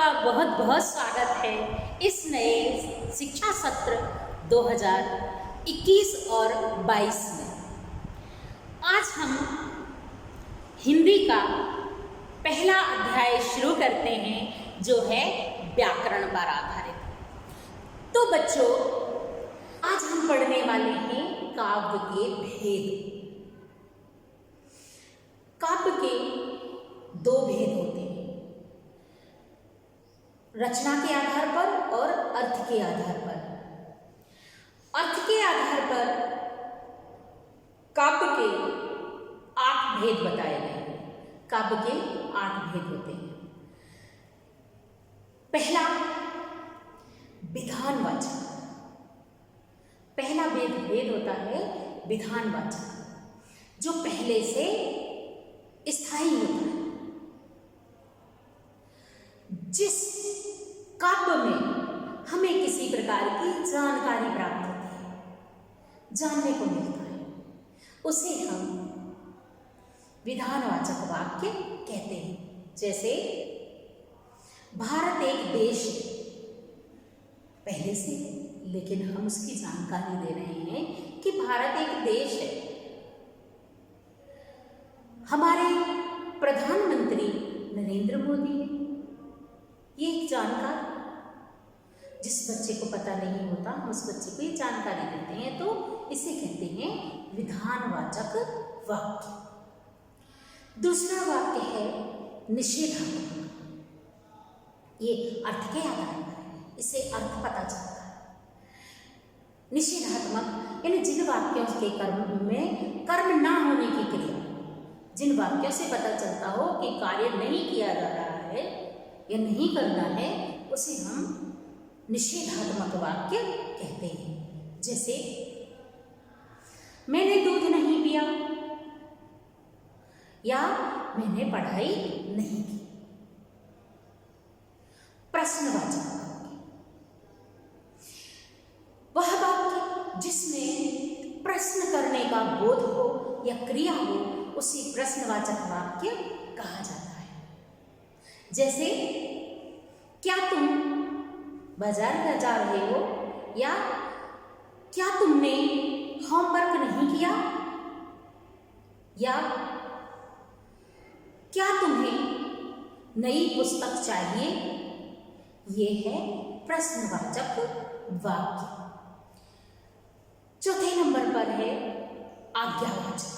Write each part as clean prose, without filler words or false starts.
आपका बहुत बहुत स्वागत है इस नए शिक्षा सत्र 2021 और 22 में। आज हम हिंदी का पहला अध्याय शुरू करते हैं जो है व्याकरण पर आधारित। तो बच्चों, आज हम पढ़ने वाले हैं काव्य के भेद। काव्य के दो भेद होते हैं, रचना के आधार पर और अर्थ के आधार पर। अर्थ के आधार पर काव्य के 8 भेद बताए गए हैं। काव्य के 8 भेद होते हैं। पहला, विधानवाचक। पहला भेद होता है विधानवाचक, जो पहले से स्थायी होता है। जिस काव्य में हमें किसी प्रकार की जानकारी प्राप्त होती है, जानने को मिलता है, उसे हम विधानवाचक वाक्य कहते हैं। जैसे भारत एक देश है, पहले से, लेकिन हम उसकी जानकारी दे रहे हैं कि भारत एक देश है। हमारे प्रधानमंत्री नरेंद्र मोदी है, ये एक जानकारी। जिस बच्चे को पता नहीं होता, हम उस बच्चे को ये जानकारी देते हैं, तो इसे कहते हैं विधानवाचक वाक्य। दूसरा वाक्य है निषेधात्मक। ये अर्थ के आधार पर है, इससे अर्थ पता चलता है। निषेधात्मक यानी जिन वाक्यों के कर्म में कर्म ना होने की क्रिया, जिन वाक्यों से पता चलता हो कि कार्य नहीं किया जा रहा है या नहीं करना है, उसे हम निषेधात्मक वाक्य कहते हैं। जैसे मैंने दूध नहीं पिया या मैंने पढ़ाई नहीं की। प्रश्नवाचक वाक्य, वह वाक्य जिसमें प्रश्न करने का बोध हो या क्रिया हो, उसे प्रश्नवाचक वाक्य कहा जाता है। जैसे क्या तुम बाजार जा रहे हो, या क्या तुमने होमवर्क नहीं किया, या क्या तुम्हें नई पुस्तक चाहिए। ये है प्रश्नवाचक वाक्य। चौथे नंबर पर है आज्ञावाचक।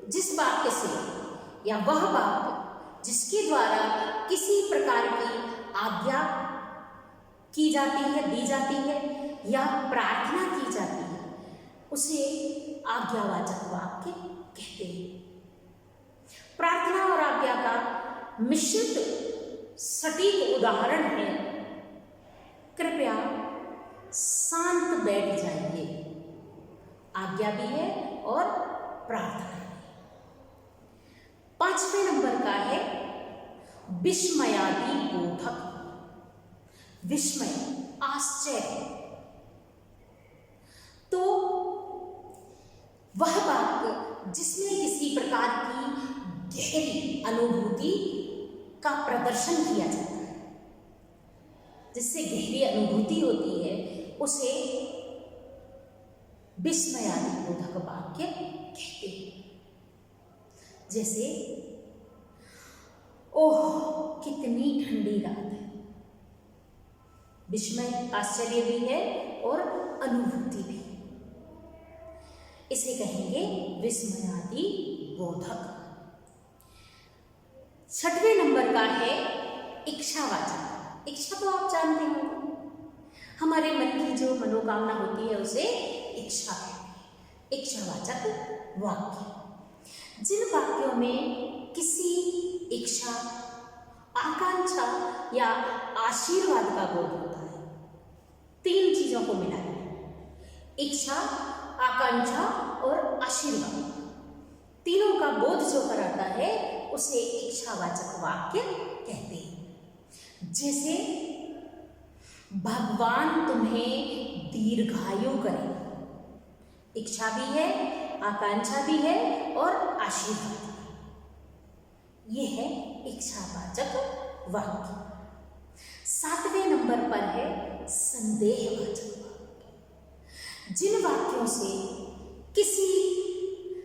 जिस वाक्य से या वह वाक्य जिसके द्वारा किसी प्रकार की आज्ञा की जाती है, दी जाती है, या प्रार्थना की जाती है, उसे आज्ञावाचक वाक्य कहते हैं। प्रार्थना और आज्ञा का मिश्रित सटीक उदाहरण है, कृपया शांत बैठ जाइए। आज्ञा भी है और प्रार्थना। 5वें नंबर का है विस्मयादि बोधक। विस्मय, आश्चर्य। तो वह वाक्य जिसमें किसी प्रकार की गहरी अनुभूति का प्रदर्शन किया जाता है, जिससे गहरी अनुभूति होती है, उसे विस्मयादि बोधक वाक्य कहते हैं। जैसे ओह कितनी ठंडी रात है। विस्मय, आश्चर्य भी है और अनुभूति भी। इसे कहेंगे विस्मयादि बोधक। 6वें नंबर का है इच्छावाचक। इच्छा तो आप जानते हो, हमारे मन की जो मनोकामना होती है उसे इच्छा कहते हैं। इच्छावाचक वाक्य, जिन वाक्यों में किसी इच्छा, आकांक्षा या आशीर्वाद का बोध होता है। 3 चीजों को मिलाया है, इच्छा, आकांक्षा और आशीर्वाद। तीनों का बोध जो कराता है, उसे इच्छावाचक वाक्य कहते हैं। जैसे भगवान तुम्हें दीर्घायु करे। इच्छा भी है, आकांक्षा भी है और आशीर्वाद। ये है इच्छावाचक वाक्य। 7वें नंबर पर है संदेहवाचक वाक्य। जिन वाक्यों से किसी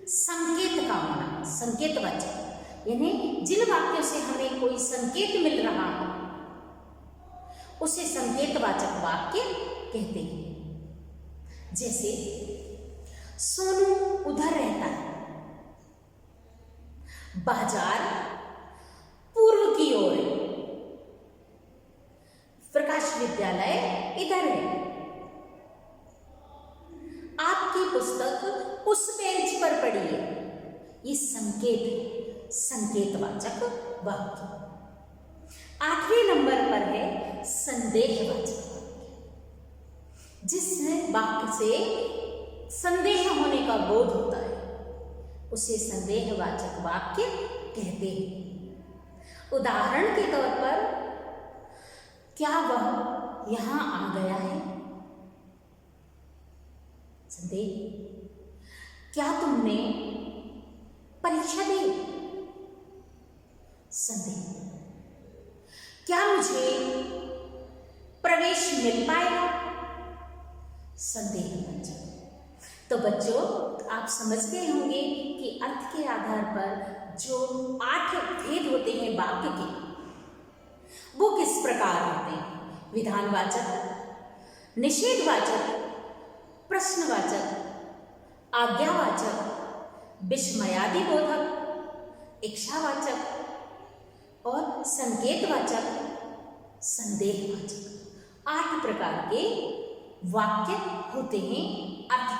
संकेत का होना, संकेतवाचक, यानी जिन वाक्यों से हमें कोई संकेत मिल रहा है उसे संकेतवाचक वाक्य कहते हैं। जैसे सोनू उधर रहता है, बाजार पूर्व की ओर है, प्रकाश विद्यालय इधर है, आपकी पुस्तक उस बेंच पर पड़ी है। ये संकेत है, संकेतवाचक वाक्य। 8वें नंबर पर है संदेहवाचक वाक्य। जिस वाक्य से संदेह होने का बोध होता है उसे संदेहवाचक वाक्य कहते हैं। उदाहरण के तौर पर, क्या वह यहां आ गया है? संदेह। क्या तुमने परीक्षा दी? संदेह। क्या मुझे प्रवेश मिल पाएगा? संदेहवाचक। तो बच्चों, आप समझ गए होंगे कि अर्थ के आधार पर जो 8 भेद होते हैं वाक्य के, वो किस प्रकार होते हैं। विधानवाचक, निषेधवाचक, प्रश्नवाचक, आज्ञावाचक, विस्मयादि बोधक, इच्छावाचक और संकेतवाचक, संदेहवाचक। 8 प्रकार के वाक्य होते हैं अर्थ